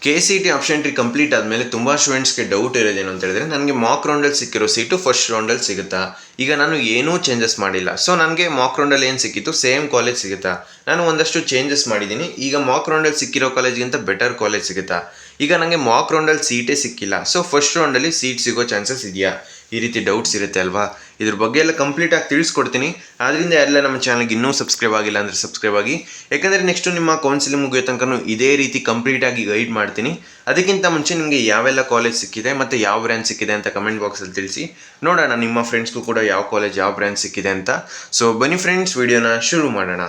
KCET option tree complete ಆದಮೇಲೆ ತುಂಬ ಸ್ಟೂಡೆಂಟ್ಸ್ಗೆ ಡೌಟ್ ಇರೋದೇನು ಅಂತ ಹೇಳಿದ್ರೆ, ನನಗೆ ಮಾಕ್ ರೌಂಡಲ್ಲಿ ಸಿಕ್ಕಿರೋ ಸೀಟು ಫಸ್ಟ್ ರೌಂಡಲ್ಲಿ ಸಿಗುತ್ತಾ? ಈಗ ನಾನು ಏನೂ ಚೇಂಜಸ್ ಮಾಡಿಲ್ಲ. ಸೊ ನನಗೆ ಮಾಕ್ ರೌಂಡಲ್ಲಿ ಏನು ಸಿಕ್ಕಿತ್ತು ಸೇಮ್ ಕಾಲೇಜ್ ಸಿಗುತ್ತಾ? ನಾನು ಒಂದಷ್ಟು ಚೇಂಜಸ್ ಮಾಡಿದ್ದೀನಿ. ಈಗ ಮಾಕ್ ರೌಂಡಲ್ಲಿ ಸಿಕ್ಕಿರೋ ಕಾಲೇಜ್ಗಿಂತ ಬೆಟರ್ ಕಾಲೇಜ್ ಸಿಗುತ್ತಾ? ಈಗ ನನಗೆ ಮಾಕ್ ರೌಂಡಲ್ಲಿ ಸೀಟೇ ಸಿಕ್ಕಿಲ್ಲ. ಸೊ ಫಸ್ಟ್ ರೌಂಡಲ್ಲಿ ಸೀಟ್ ಸಿಗೋ ಚಾನ್ಸಸ್ ಇದೆಯಾ? ಈ ರೀತಿ ಡೌಟ್ಸ್ ಇರುತ್ತೆ ಅಲ್ವಾ? ಇದ್ರ ಬಗ್ಗೆ ಎಲ್ಲ ಕಂಪ್ಲೀಟಾಗಿ ತಿಳಿಸ್ಕೊಡ್ತೀನಿ. ಆದ್ದರಿಂದ ಎಲ್ಲ ನಮ್ಮ ಚಾನಲ್ಗೆ ಇನ್ನೂ ಸಬ್ಸ್ಕ್ರೈಬ್ ಆಗಿಲ್ಲ ಅಂದರೆ ಸಬ್ಸ್ಕ್ರೈಬ್ ಆಗಿ. ಯಾಕಂದರೆ ನೆಕ್ಸ್ಟು ನಿಮ್ಮ ಕೌನ್ಸಿಲಿಂಗ್ ಮುಗಿಯೋ ತನಕ ಇದೇ ರೀತಿ ಕಂಪ್ಲೀಟಾಗಿ ಗೈಡ್ ಮಾಡ್ತೀನಿ. ಅದಕ್ಕಿಂತ ಮುಂಚೆ ನಿಮಗೆ ಯಾವೆಲ್ಲ ಕಾಲೇಜ್ ಸಿಕ್ಕಿದೆ ಮತ್ತು ಯಾವ ಬ್ರ್ಯಾಂಚ್ ಸಿಕ್ಕಿದೆ ಅಂತ ಕಮೆಂಟ್ ಬಾಕ್ಸಲ್ಲಿ ತಿಳಿಸಿ. ನೋಡೋಣ ನಿಮ್ಮ ಫ್ರೆಂಡ್ಸ್ಗೂ ಕೂಡ ಯಾವ ಕಾಲೇಜ್ ಯಾವ ಬ್ರ್ಯಾಂಚ್ ಸಿಕ್ಕಿದೆ ಅಂತ. ಸೊ ಬನ್ನಿ ಫ್ರೆಂಡ್ಸ್, ವಿಡಿಯೋನ ಶುರು ಮಾಡೋಣ.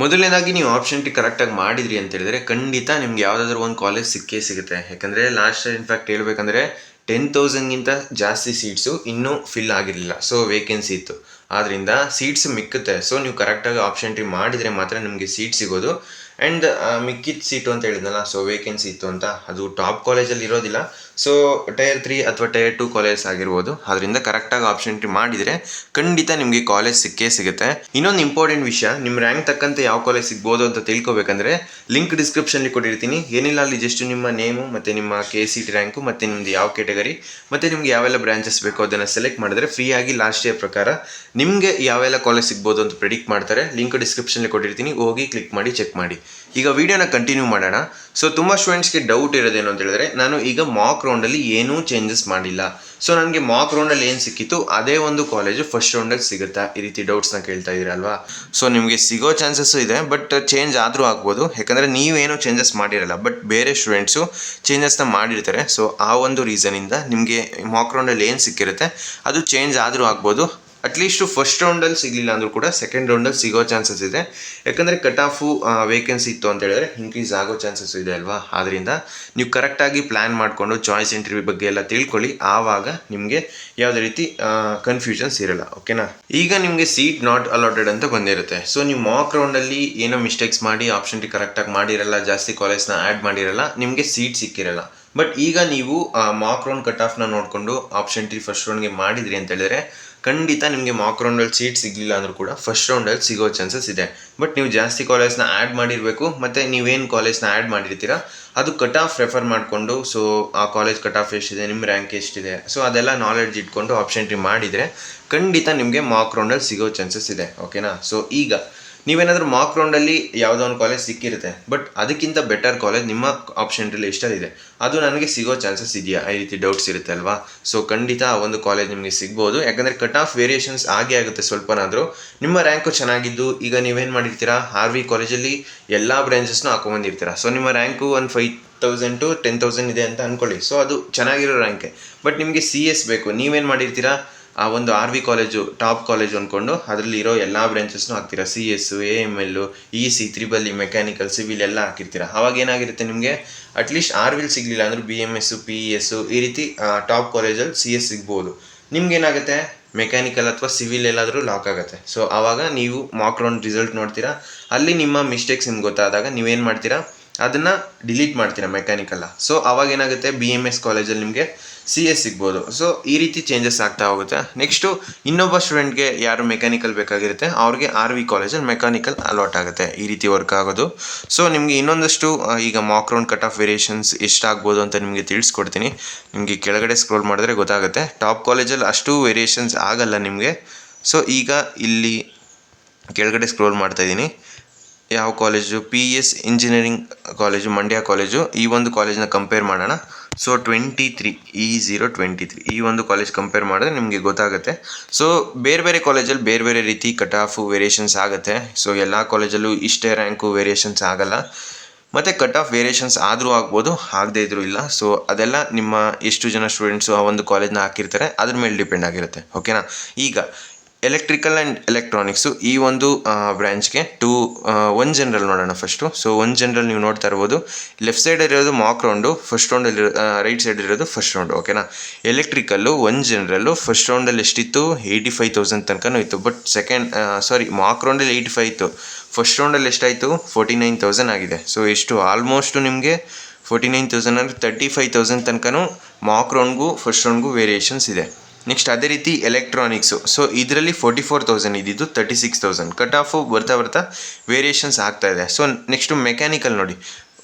ಮೊದಲನೇದಾಗಿ ನೀವು ಆಪ್ಷನ್ ಟಿ ಕರೆಕ್ಟಾಗಿ ಮಾಡಿದ್ರಿ ಅಂತ ಹೇಳಿದ್ರೆ ಖಂಡಿತ ನಿಮ್ಗೆ ಯಾವುದಾದ್ರೂ ಒಂದು ಕಾಲೇಜ್ ಸಿಕ್ಕೇ ಸಿಗುತ್ತೆ. ಯಾಕಂದರೆ ಲಾಸ್ಟ್ ಇನ್ಫ್ಯಾಕ್ಟ್ ಹೇಳ್ಬೇಕಂದ್ರೆ 10,000ಗಿಂತ ಜಾಸ್ತಿ ಸೀಟ್ಸು ಇನ್ನೂ ಫಿಲ್ ಆಗಿರಲಿಲ್ಲ. ಸೊ ವೇಕೆನ್ಸಿ ಇತ್ತು, ಆದ್ದರಿಂದ ಸೀಟ್ಸ್ ಮಿಕ್ಕುತ್ತೆ. ಸೊ ನೀವು ಕರೆಕ್ಟಾಗಿ ಆಪ್ಷನ್ ಟಿ ಮಾಡಿದರೆ ಮಾತ್ರ ನಿಮಗೆ ಸೀಟ್ ಸಿಗೋದು. ಆ್ಯಂಡ್ ಮಿಕ್ಕಿದ ಸೀಟು ಅಂತ ಹೇಳಿದ್ನಲ್ಲ, ಸೊ ವೇಕೆನ್ಸಿ ಇತ್ತು ಅಂತ, ಅದು ಟಾಪ್ ಕಾಲೇಜಲ್ಲಿ ಇರೋದಿಲ್ಲ. ಸೊ ಟೈರ್ 3 ಅಥವಾ ಟೈರ್ 2 ಕಾಲೇಜ್ ಆಗಿರ್ಬೋದು. ಅದರಿಂದ ಕರೆಕ್ಟಾಗಿ ಆಪ್ಷನ್ ಟಿ ಮಾಡಿದರೆ ಖಂಡಿತ ನಿಮಗೆ ಕಾಲೇಜ್ ಸಿಕ್ಕೇ ಸಿಗುತ್ತೆ. ಇನ್ನೊಂದು ಇಂಪಾರ್ಟೆಂಟ್ ವಿಷಯ, ನಿಮ್ಮ ರ್ಯಾಂಕ್ ತಕ್ಕಂತೆ ಯಾವ ಕಾಲೇಜ್ ಸಿಗ್ಬೋದು ಅಂತ ತಿಳ್ಕೊಬೇಕಂದ್ರೆ ಲಿಂಕ್ ಡಿಸ್ಕ್ರಿಪ್ಷನ್ಲಿ ಕೊಟ್ಟಿರ್ತೀನಿ. ಏನಿಲ್ಲ, ಅಲ್ಲಿ ಜಸ್ಟ್ ನಿಮ್ಮ ನೇಮು ಮತ್ತು ನಿಮ್ಮ KCET ರ್ಯಾಂಕು ಮತ್ತು ನಿಮ್ಮದು ಯಾವ ಕೆಟಗರಿ ಮತ್ತು ನಿಮ್ಗೆ ಯಾವೆಲ್ಲ ಬ್ರಾಂಚಸ್ ಬೇಕೋ ಅದನ್ನು ಸೆಲೆಕ್ಟ್ ಮಾಡಿದ್ರೆ ಫ್ರೀಯಾಗಿ ಲಾಸ್ಟ್ ಇಯರ್ ಪ್ರಕಾರ ನಿಮಗೆ ಯಾವೆಲ್ಲ ಕಾಲೇಜ್ ಸಿಗ್ಬೋದು ಅಂತ ಪ್ರೆಡಿಕ್ಟ್ ಮಾಡ್ತಾರೆ. ಲಿಂಕ್ ಡಿಸ್ಕ್ರಿಪ್ಷನ್ಲಿ ಕೊಟ್ಟಿರ್ತೀನಿ, ಹೋಗಿ ಕ್ಲಿಕ್ ಮಾಡಿ ಚೆಕ್ ಮಾಡಿ. ಈಗ ವಿಡಿಯೋನ ಕಂಟಿನ್ಯೂ ಮಾಡೋಣ. ಸೊ ತುಂಬ ಸ್ಟೂಡೆಂಟ್ಸ್ಗೆ ಡೌಟ್ ಇರೋದೇನು ಅಂತ ಹೇಳಿದ್ರೆ, ನಾನು ಈಗ ಮಾಕ್ ರೌಂಡಲ್ಲಿ ಏನೂ ಚೇಂಜಸ್ ಮಾಡಿಲ್ಲ. ಸೊ ನನಗೆ ಮಾಕ್ ರೌಂಡಲ್ಲಿ ಏನು ಸಿಕ್ಕಿತ್ತು ಅದೇ ಒಂದು ಕಾಲೇಜು ಫಸ್ಟ್ ರೌಂಡಲ್ಲಿ ಸಿಗುತ್ತಾ? ಈ ರೀತಿ ಡೌಟ್ಸ್ನ ಕೇಳ್ತಾ ಇದ್ದೀರಲ್ವಾ? ಸೊ ನಿಮಗೆ ಸಿಗೋ ಚಾನ್ಸಸ್ಸು ಇದೆ, ಬಟ್ ಚೇಂಜ್ ಆದರೂ ಆಗ್ಬೋದು. ಯಾಕಂದರೆ ನೀವೇನು ಚೇಂಜಸ್ ಮಾಡಿರಲ್ಲ, ಬಟ್ ಬೇರೆ ಸ್ಟೂಡೆಂಟ್ಸು ಚೇಂಜಸ್ನ ಮಾಡಿರ್ತಾರೆ. ಸೊ ಆ ಒಂದು ರೀಸನಿಂದ ನಿಮಗೆ ಮಾಕ್ ರೌಂಡಲ್ಲಿ ಏನು ಸಿಕ್ಕಿರುತ್ತೆ ಅದು ಚೇಂಜ್ ಆದರೂ ಆಗ್ಬೋದು. ಅಟ್ಲೀಸ್ಟು ಫಸ್ಟ್ ರೌಂಡಲ್ಲಿ ಸಿಗಲಿಲ್ಲ ಅಂದರೂ ಕೂಡ ಸೆಕೆಂಡ್ ರೌಂಡಲ್ಲಿ ಸಿಗೋ ಚಾನ್ಸಸ್ ಇದೆ. ಯಾಕಂದರೆ ಕಟ್ ಆಫು ವೇಕೆನ್ಸಿ ಇತ್ತು ಅಂತ ಹೇಳಿದ್ರೆ ಇನ್ಕ್ರೀಸ್ ಆಗೋ ಚಾನ್ಸಸ್ ಇದೆ ಅಲ್ವಾ? ಆದ್ದರಿಂದ ನೀವು ಕರೆಕ್ಟಾಗಿ ಪ್ಲ್ಯಾನ್ ಮಾಡಿಕೊಂಡು ಚಾಯ್ಸ್ ಇಂಟರ್ವ್ಯೂ ಬಗ್ಗೆ ಎಲ್ಲ ತಿಳ್ಕೊಳ್ಳಿ. ಆವಾಗ ನಿಮಗೆ ಯಾವುದೇ ರೀತಿ ಕನ್ಫ್ಯೂಷನ್ಸ್ ಇರಲ್ಲ. ಓಕೆನಾ? ಈಗ ನಿಮಗೆ ಸೀಟ್ ನಾಟ್ ಅಲಾಟೆಡ್ ಅಂತ ಬಂದಿರುತ್ತೆ. ಸೊ ನೀವು ಮಾಕ್ ರೌಂಡಲ್ಲಿ ಏನೋ ಮಿಸ್ಟೇಕ್ಸ್ ಮಾಡಿ ಆಪ್ಷನ್ ಟಿ ಕರೆಕ್ಟಾಗಿ ಮಾಡಿರಲ್ಲ, ಜಾಸ್ತಿ ಕಾಲೇಜ್ನ ಆ್ಯಡ್ ಮಾಡಿರಲ್ಲ, ನಿಮಗೆ ಸೀಟ್ ಸಿಕ್ಕಿರಲ್ಲ. ಬಟ್ ಈಗ ನೀವು ಮಾಕ್ ರೌಂಡ್ ಕಟ್ ಆಫ್ನ ನೋಡಿಕೊಂಡು ಆಪ್ಷನ್ ಟಿ ಫಸ್ಟ್ ರೌಂಡ್ಗೆ ಮಾಡಿದ್ರಿ ಅಂತ ಹೇಳಿದ್ರೆ ಖಂಡಿತ ನಿಮಗೆ ಮಾಕ್ ರೌಂಡಲ್ಲಿ ಸೀಟ್ ಸಿಗಲಿಲ್ಲ ಅಂದರೂ ಕೂಡ ಫಸ್ಟ್ ರೌಂಡಲ್ಲಿ ಸಿಗೋ ಚಾನ್ಸಸ್ ಇದೆ. ಬಟ್ ನೀವು ಜಾಸ್ತಿ ಕಾಲೇಜ್ನ ಆ್ಯಡ್ ಮಾಡಿರಬೇಕು, ಮತ್ತು ನೀವೇನು ಕಾಲೇಜ್ನ ಆ್ಯಡ್ ಮಾಡಿರ್ತೀರ ಅದು ಕಟ್ ಆಫ್ ರೆಫರ್ ಮಾಡಿಕೊಂಡು, ಸೊ ಆ ಕಾಲೇಜ್ ಕಟ್ ಆಫ್ ಎಷ್ಟಿದೆ, ನಿಮ್ಮ ರ್ಯಾಂಕ್ ಎಷ್ಟಿದೆ, ಸೊ ಅದೆಲ್ಲ ನಾಲೆಡ್ಜ್ ಇಟ್ಕೊಂಡು ಆಪ್ಷನ್ ಟಿ ಮಾಡಿದರೆ ಖಂಡಿತ ನಿಮಗೆ ಮಾಕ್ ರೌಂಡಲ್ಲಿ ಸಿಗೋ ಚಾನ್ಸಸ್ ಇದೆ. ಓಕೆನಾ? ಸೊ ಈಗ ನೀವೇನಾದರೂ ಮಾಕ್ ರೌಂಡಲ್ಲಿ ಯಾವುದೋ ಒಂದು ಕಾಲೇಜ್ ಸಿಕ್ಕಿರುತ್ತೆ, ಬಟ್ ಅದಕ್ಕಿಂತ ಬೆಟರ್ ಕಾಲೇಜ್ ನಿಮ್ಮ ಆಪ್ಷನ್ ಟ್ರೀಲಿ ಎಷ್ಟಿದೆ ಅದು ನನಗೆ ಸಿಗೋ ಚಾನ್ಸಸ್ ಇದೆಯಾ? ಈ ರೀತಿ ಡೌಟ್ಸ್ ಇರುತ್ತೆ ಅಲ್ವಾ? ಸೊ ಖಂಡಿತ ಆ ಒಂದು ಕಾಲೇಜ್ ನಿಮಗೆ ಸಿಗ್ಬೋದು. ಯಾಕಂದರೆ ಕಟ್ ಆಫ್ ವೇರಿಯೇಷನ್ಸ್ ಆಗೇ ಆಗುತ್ತೆ ಸ್ವಲ್ಪನಾದರೂ. ನಿಮ್ಮ ರ್ಯಾಂಕು ಚೆನ್ನಾಗಿದ್ದು ಈಗ ನೀವೇನು ಮಾಡಿರ್ತೀರಾ, RV ಕಾಲೇಜಲ್ಲಿ ಎಲ್ಲ ಬ್ರಾಂಚಸ್ನೂ ಹಾಕೊಂಬಂದಿರ್ತೀರ. ಸೊ ನಿಮ್ಮ ರ್ಯಾಂಕು ಒಂದು 5,000 to 10,000 ಇದೆ ಅಂತ ಅಂದ್ಕೊಳ್ಳಿ. ಸೊ ಅದು ಚೆನ್ನಾಗಿರೋ ರ್ಯಾಂಕೆ. ಬಟ್ ನಿಮಗೆ CS ಬೇಕು, ನೀವೇನು ಮಾಡಿರ್ತೀರಾ, ಆ ಒಂದು RV ಕಾಲೇಜು ಟಾಪ್ ಕಾಲೇಜು ಅಂದ್ಕೊಂಡು ಅದರಲ್ಲಿ ಇರೋ ಎಲ್ಲ ಬ್ರಾಂಚಸ್ನೂ ಹಾಕ್ತೀರಾ. CS, AML, EC, EEE, mechanical, civil ಎಲ್ಲ ಹಾಕಿರ್ತೀರ. ಆವಾಗ ಏನಾಗಿರುತ್ತೆ, ನಿಮಗೆ ಅಟ್ಲೀಸ್ಟ್ RV ಸಿಗಲಿಲ್ಲ ಅಂದರೂ BMS, PES ಈ ರೀತಿ ಟಾಪ್ ಕಾಲೇಜಲ್ಲಿ CS ಸಿಗ್ಬೋದು. ನಿಮ್ಗೇನಾಗುತ್ತೆ, ಮೆಕ್ಯಾನಿಕಲ್ ಅಥವಾ ಸಿವಿಲ್ ಎಲ್ಲಾದರೂ ಲಾಕ್ ಆಗುತ್ತೆ. ಸೊ ಆವಾಗ ನೀವು ಮಾಕ್ ರೌಂಡ್ ರಿಸಲ್ಟ್ ನೋಡ್ತೀರಾ, ಅಲ್ಲಿ ನಿಮ್ಮ ಮಿಸ್ಟೇಕ್ಸ್ ನಿಮ್ಗೆ ಗೊತ್ತಾದಾಗ ನೀವೇನು ಮಾಡ್ತೀರಾ, ಅದನ್ನು ಡಿಲೀಟ್ ಮಾಡ್ತೀರಾ ಮೆಕ್ಯಾನಿಕಲ್ಲ. ಸೊ ಆವಾಗ ಏನಾಗುತ್ತೆ, BMS ಕಾಲೇಜಲ್ಲಿ ನಿಮಗೆ CS ಸಿಗ್ಬೋದು. ಸೊ ಈ ರೀತಿ ಚೇಂಜಸ್ ಆಗ್ತಾ ಹೋಗುತ್ತೆ. ನೆಕ್ಸ್ಟು ಇನ್ನೊಬ್ಬ ಸ್ಟೂಡೆಂಟ್ಗೆ ಯಾರು ಮೆಕ್ಯಾನಿಕಲ್ ಬೇಕಾಗಿರುತ್ತೆ ಅವ್ರಿಗೆ RV ಕಾಲೇಜಲ್ಲಿ ಮೆಕ್ಯಾನಿಕಲ್ ಅಲಾಟ್ ಆಗುತ್ತೆ. ಈ ರೀತಿ ವರ್ಕ್ ಆಗೋದು. ಸೊ ನಿಮಗೆ ಇನ್ನೊಂದಷ್ಟು ಈಗ Mach round cut off variations ಎಷ್ಟಾಗ್ಬೋದು ಅಂತ ನಿಮಗೆ ತಿಳಿಸ್ಕೊಡ್ತೀನಿ. ನಿಮಗೆ ಕೆಳಗಡೆ ಸ್ಕ್ರೋಲ್ ಮಾಡಿದ್ರೆ ಗೊತ್ತಾಗುತ್ತೆ. ಟಾಪ್ ಕಾಲೇಜಲ್ಲಿ ಅಷ್ಟು ವೇರಿಯೇಷನ್ಸ್ ಆಗಲ್ಲ ನಿಮಗೆ. ಸೊ ಈಗ ಇಲ್ಲಿ ಕೆಳಗಡೆ ಸ್ಕ್ರೋಲ್ ಮಾಡ್ತಾಯಿದ್ದೀನಿ. ಯಾವ college, PS engineering college, Mandya college. ಈ ಒಂದು ಕಾಲೇಜನ್ನ ಕಂಪೇರ್ ಮಾಡೋಣ. ಸೊ 23 ಈ ಒಂದು ಕಾಲೇಜ್ ಕಂಪೇರ್ ಮಾಡಿದ್ರೆ ನಿಮಗೆ ಗೊತ್ತಾಗುತ್ತೆ. ಸೊ ಬೇರೆ ಬೇರೆ ಕಾಲೇಜಲ್ಲಿ ಬೇರೆ ಬೇರೆ ರೀತಿ ಕಟ್ ಆಫು ವೇರಿಯೇಷನ್ಸ್ ಆಗುತ್ತೆ. ಸೊ ಎಲ್ಲ ಕಾಲೇಜಲ್ಲೂ ಇಷ್ಟೇ ರ್ಯಾಂಕು ವೇರಿಯೇಷನ್ಸ್ ಆಗಲ್ಲ. ಮತ್ತು ಕಟ್ ಆಫ್ ವೇರಿಯೇಷನ್ಸ್ ಆದರೂ ಆಗ್ಬೋದು, ಆಗದೇ ಇದ್ರೂ ಇಲ್ಲ. ಸೊ ಅದೆಲ್ಲ ನಿಮ್ಮ ಎಷ್ಟು ಜನ ಸ್ಟೂಡೆಂಟ್ಸು ಆ ಒಂದು ಕಾಲೇಜ್ನ ಹಾಕಿರ್ತಾರೆ ಅದ್ರ ಮೇಲೆ ಡಿಪೆಂಡ್ ಆಗಿರುತ್ತೆ. ಓಕೆನಾ? ಈಗ ಎಲೆಕ್ಟ್ರಿಕಲ್ ಆ್ಯಂಡ್ ಎಲೆಕ್ಟ್ರಾನಿಕ್ಸು ಈ ಒಂದು ಬ್ರ್ಯಾಂಚ್ಗೆ ಒನ್ ಜನರಲ್ ನೋಡೋಣ ಫಸ್ಟು. ಸೊ ಒನ್ ಜನರಲ್ ನೀವು ನೋಡ್ತಾ ಇರ್ಬೋದು, ಲೆಫ್ಟ್ ಸೈಡ್ ಇರೋದು ಮಾಕ್ ರೌಂಡು, ಫಸ್ಟ್ ರೌಂಡಲ್ಲಿ ರೈಟ್ ಸೈಡ್ ಇರೋದು ಫಸ್ಟ್ ರೌಂಡು. ಓಕೆನಾ? ಎಲೆಕ್ಟ್ರಿಕಲ್ಲು ಒನ್ ಜನರಲ್ಲು ಫಸ್ಟ್ ರೌಂಡಲ್ಲಿ ಎಷ್ಟಿತ್ತು, 85,000 ತನಕನೂ ಇತ್ತು. ಬಟ್ ಮಾಕ್ ರೌಂಡಲ್ಲಿ 85 ಇತ್ತು, ಫಸ್ಟ್ ರೌಂಡಲ್ಲಿ ಎಷ್ಟಾಯಿತು, 49,000 ಆಗಿದೆ. ಸೊ ಎಷ್ಟು ಆಲ್ಮೋಸ್ಟು ನಿಮಗೆ 49,000 ಅಂದರೆ 35,000 ತನಕನೂ ಮಾಕ್ ರೌಂಡ್ಗೂ ಫಸ್ಟ್ ರೌಂಡ್ಗೂ ವೇರಿಯೇಷನ್ಸ್ ಇದೆ. ನೆಕ್ಸ್ಟ್ ಅದೇ ರೀತಿ ಎಲೆಕ್ಟ್ರಾನಿಕ್ಸು. ಸೊ ಇದರಲ್ಲಿ 44,000 ಇದ್ದಿದ್ದು 36,000. ಕಟ್ ಆಫು ಬರ್ತಾ ವೇರಿಯೇಷನ್ಸ್ ಆಗ್ತಾ ಇದೆ. ಸೊ ನೆಕ್ಸ್ಟು ಮೆಕ್ಯಾನಿಕಲ್ ನೋಡಿ,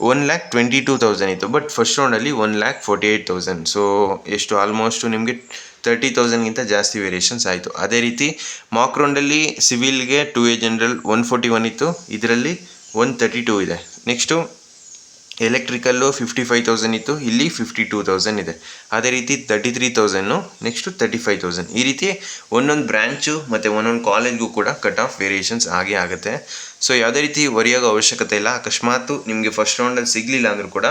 1,22,000 ಇತ್ತು, ಬಟ್ ಫಸ್ಟ್ ರೌಂಡಲ್ಲಿ 1,48,000. ಸೊ ಎಷ್ಟು ಆಲ್ಮೋಸ್ಟು ನಿಮಗೆ 30,000ಗಿಂತ ಜಾಸ್ತಿ ವೇರಿಯೇಷನ್ಸ್ ಆಯಿತು. ಅದೇ ರೀತಿ ಮಾಕ್ ರೌಂಡಲ್ಲಿ ಸಿವಿಲ್ಗೆ 2A ಜನರಲ್ 141 ಇತ್ತು, ಇದರಲ್ಲಿ 132 ಇದೆ. ನೆಕ್ಸ್ಟು ಎಲೆಕ್ಟ್ರಿಕಲ್ಲು 55,000 ಇತ್ತು, ಇಲ್ಲಿ 52,000 ಇದೆ. ಅದೇ ರೀತಿ 33,000, ನೆಕ್ಸ್ಟು 35,000. ಈ ರೀತಿ ಒಂದೊಂದು ಬ್ರ್ಯಾಂಚು ಮತ್ತು ಒಂದೊಂದು ಕಾಲೇಜ್ಗೂ ಕೂಡ ಕಟ್ ಆಫ್ ವೇರಿಯೇಷನ್ಸ್ ಆಗೇ ಆಗುತ್ತೆ. ಸೊ ಯಾವುದೇ ರೀತಿ ವರಿಯಾಗೋ ಅವಶ್ಯಕತೆ ಇಲ್ಲ. ಅಕಸ್ಮಾತ್ ನಿಮಗೆ ಫಸ್ಟ್ ರೌಂಡಲ್ಲಿ ಸಿಗಲಿಲ್ಲ ಅಂದರೂ ಕೂಡ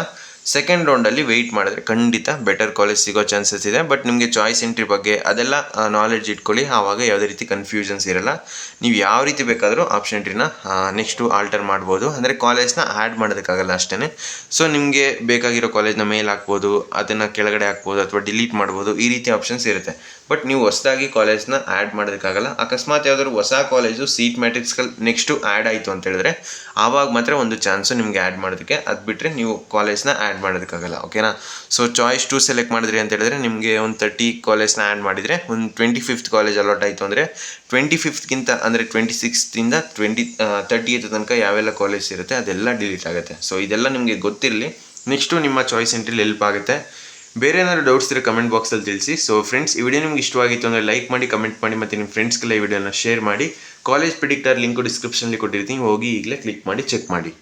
ಸೆಕೆಂಡ್ ರೌಂಡಲ್ಲಿ ವೆಯ್ಟ್ ಮಾಡಿದ್ರೆ ಖಂಡಿತ ಬೆಟರ್ ಕಾಲೇಜ್ ಸಿಗೋ ಚಾನ್ಸಸ್ ಇದೆ. ಬಟ್ ನಿಮಗೆ ಚಾಯ್ಸ್ ಎಂಟ್ರಿ ಬಗ್ಗೆ ಅದೆಲ್ಲ ನಾಲೆಡ್ಜ್ ಇಟ್ಕೊಳ್ಳಿ, ಆವಾಗ ಯಾವುದೇ ರೀತಿ ಕನ್ಫ್ಯೂಷನ್ಸ್ ಇರೋಲ್ಲ. ನೀವು ಯಾವ ರೀತಿ ಬೇಕಾದರೂ ಆಪ್ಷನ್ ಎಂಟ್ರಿನ ನೆಕ್ಸ್ಟು ಆಲ್ಟರ್ ಮಾಡ್ಬೋದು, ಅಂದರೆ ಕಾಲೇಜ್ನ ಆ್ಯಡ್ ಮಾಡೋದಕ್ಕಾಗಲ್ಲ ಅಷ್ಟೇ. ಸೊ ನಿಮಗೆ ಬೇಕಾಗಿರೋ ಕಾಲೇಜ್ನ ಮೇಲ್ ಹಾಕ್ಬೋದು, ಅದನ್ನು ಕೆಳಗಡೆ ಹಾಕ್ಬೋದು ಅಥವಾ ಡಿಲೀಟ್ ಮಾಡ್ಬೋದು, ಈ ರೀತಿ ಆಪ್ಷನ್ಸ್ ಇರುತ್ತೆ. ಬಟ್ ನೀವು ಹೊಸದಾಗಿ ಕಾಲೇಜ್ನ ಆ್ಯಡ್ ಮಾಡೋದಕ್ಕಾಗಲ್ಲ. ಅಕಸ್ಮಾತ್ ಯಾವ್ದಾದ್ರು ಹೊಸ ಕಾಲೇಜು ಸೀಟ್ ಮ್ಯಾಟ್ರಿಕ್ಸ್ಗಳು ನೆಕ್ಸ್ಟು ಆ್ಯಡ್ ಆಯಿತು ಅಂತ ಹೇಳಿದ್ರೆ ಆವಾಗ ಮಾತ್ರ ಒಂದು ಚಾನ್ಸು ನಿಮಗೆ ಆ್ಯಡ್ ಮಾಡೋದಕ್ಕೆ, ಅದು ಬಿಟ್ಟರೆ ನೀವು ಕಾಲೇಜ್ನ ಆ್ಯಡ್ ಮಾಡೋದಕ್ಕಾಗಲ್ಲ. ಓಕೆನಾ? ಸೊ ಚಾಯ್ಸ್ 2 ಸೆಲೆಕ್ಟ್ ಮಾಡಿದ್ರಿ ಅಂತ ಹೇಳಿದ್ರೆ ನಿಮಗೆ ಒಂದು 30 ಕಾಲೇಜ್ನ ಆ್ಯಡ್ ಮಾಡಿದರೆ ಒಂದು 25th ಕಾಲೇಜ್ ಅಲಾಟ್ ಆಯಿತು ಅಂದರೆ 25th ಅಂದರೆ 26th 30th ತನಕ ಯಾವೆಲ್ಲ ಕಾಲೇಜ್ ಇರುತ್ತೆ ಅದೆಲ್ಲ ಡಿಲೀಟ್ ಆಗುತ್ತೆ. ಸೊ ಇದೆಲ್ಲ ನಿಮಗೆ ಗೊತ್ತಿರಲಿ, ನೆಕ್ಸ್ಟು ನಿಮ್ಮ ಚಾಯ್ಸ್ ಎಂಟ್ರಿಲಿ ಹೆಲ್ಪ್ ಆಗುತ್ತೆ. ಬೇರೆ ಏನಾದರೂ ಡೌಟ್ಸ್ ಇದ್ದರೆ ಕಮೆಂಟ್ ಬಾಕ್ಸಲ್ಲಿ ತಿಳಿಸಿ. ಸೊ ಫ್ರೆಂಡ್ಸ್, ಈ ವಿಡಿಯೋ ನಿಮ್ಗೆ ಇಷ್ಟವಾಗಿತ್ತು ಅಂದರೆ ಲೈಕ್ ಮಾಡಿ, ಕಮೆಂಟ್ ಮಾಡಿ, ಮತ್ತು ನಿಮ್ಮ ಫ್ರೆಂಡ್ಸ್ಗೆಲ್ಲ ಈ ವಿಡಿಯೋನ ಶೇರ್ ಮಾಡಿ. ಕಾಲೇಜ್ ಪ್ರಿಡಿಕ್ಟರ್ ಲಿಂಕು ಡಿಸ್ಕ್ರಿಪ್ಷನಲ್ಲಿ ಕೊಟ್ಟಿರ್ತೀನಿ, ಹೋಗಿ ಈಗಲೇ ಕ್ಲಿಕ್ ಮಾಡಿ ಚೆಕ್ ಮಾಡಿ.